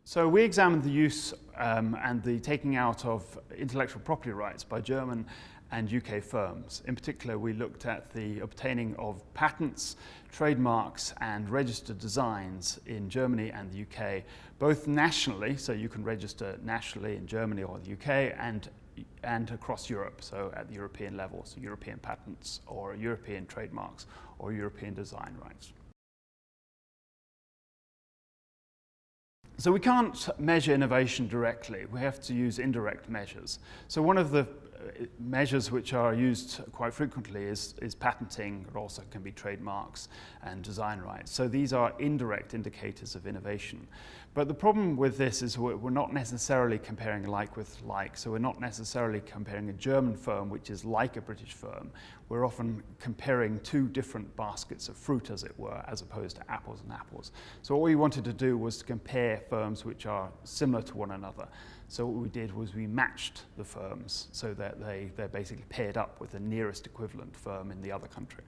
So we examined the use and the taking out of intellectual property rights by German and UK firms. In particular, we looked at the obtaining of patents, trademarks and registered designs in Germany and the UK, both nationally, so you can register nationally in Germany or the UK, and across Europe, so at the European level, so European patents or European trademarks or European design rights. So we can't measure innovation directly. We have to use indirect measures. So one of the measures which are used quite frequently is patenting. It also can be trademarks and design rights. So these are indirect indicators of innovation. But the problem with this is we're not necessarily comparing like with like. So we're not necessarily comparing a German firm which is like a British firm. We're often comparing two different baskets of fruit, as it were, as opposed to apples and apples. So what we wanted to do was to compare firms which are similar to one another. So what we did was we matched the firms so that they're basically paired up with the nearest equivalent firm in the other country.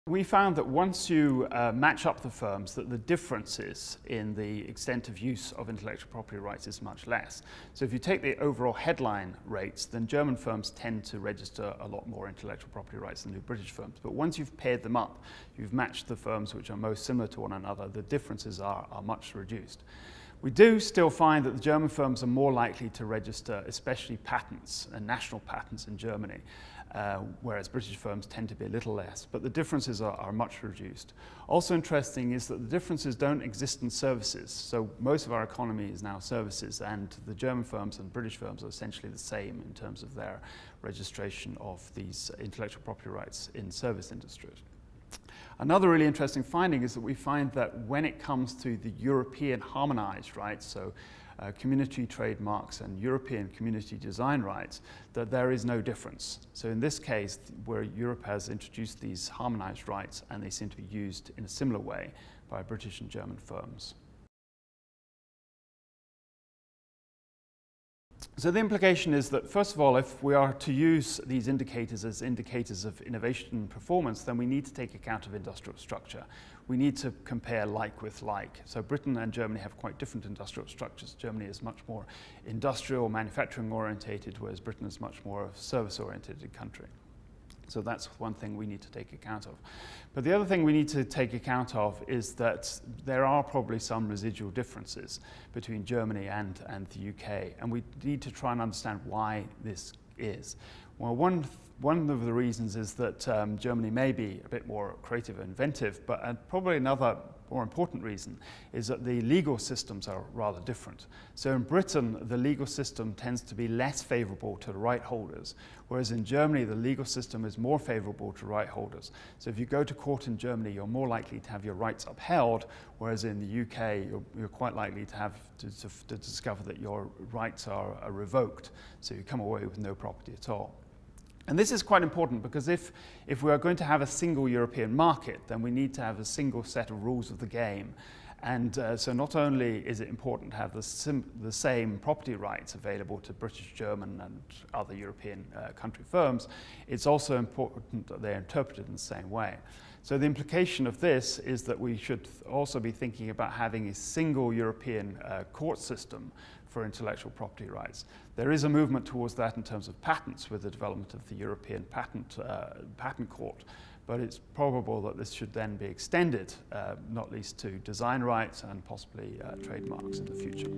We found that once you match up the firms, that the differences in the extent of use of intellectual property rights is much less. So if you take the overall headline rates, then German firms tend to register a lot more intellectual property rights than do British firms. But once you've paired them up, you've matched the firms which are most similar to one another, the differences are much reduced. We do still find that the German firms are more likely to register, especially patents and national patents in Germany, whereas British firms tend to be a little less, but the differences are much reduced. Also interesting is that the differences don't exist in services. So most of our economy is now services, and the German firms and British firms are essentially the same in terms of their registration of these intellectual property rights in service industries. Another really interesting finding is that we find that when it comes to the European harmonized rights, so community trademarks and European community design rights, that there is no difference. So in this case, where Europe has introduced these harmonized rights and they seem to be used in a similar way by British and German firms. So the implication is that, first of all, if we are to use these indicators as indicators of innovation and performance, then we need to take account of industrial structure. We need to compare like with like. So Britain and Germany have quite different industrial structures. Germany is much more industrial, manufacturing orientated, whereas Britain is much more a service oriented country. So that's one thing we need to take account of. But the other thing we need to take account of is that there are probably some residual differences between Germany and the UK, and we need to try and understand why this is. Well, one of the reasons is that Germany may be a bit more creative and inventive, but probably another more important reason is that the legal systems are rather different. So in Britain, the legal system tends to be less favorable to the right holders, whereas in Germany, the legal system is more favorable to right holders. So if you go to court in Germany, you're more likely to have your rights upheld, whereas in the UK, you're quite likely to discover that your rights are revoked, so you come away with no property at all. And this is quite important because if we are going to have a single European market, then we need to have a single set of rules of the game. And so not only is it important to have the same property rights available to British, German and other European country firms, it's also important that they're interpreted in the same way. So the implication of this is that we should also be thinking about having a single European court system for intellectual property rights. There is a movement towards that in terms of patents with the development of the European Patent Court, but it's probable that this should then be extended, not least to design rights and possibly trademarks in the future.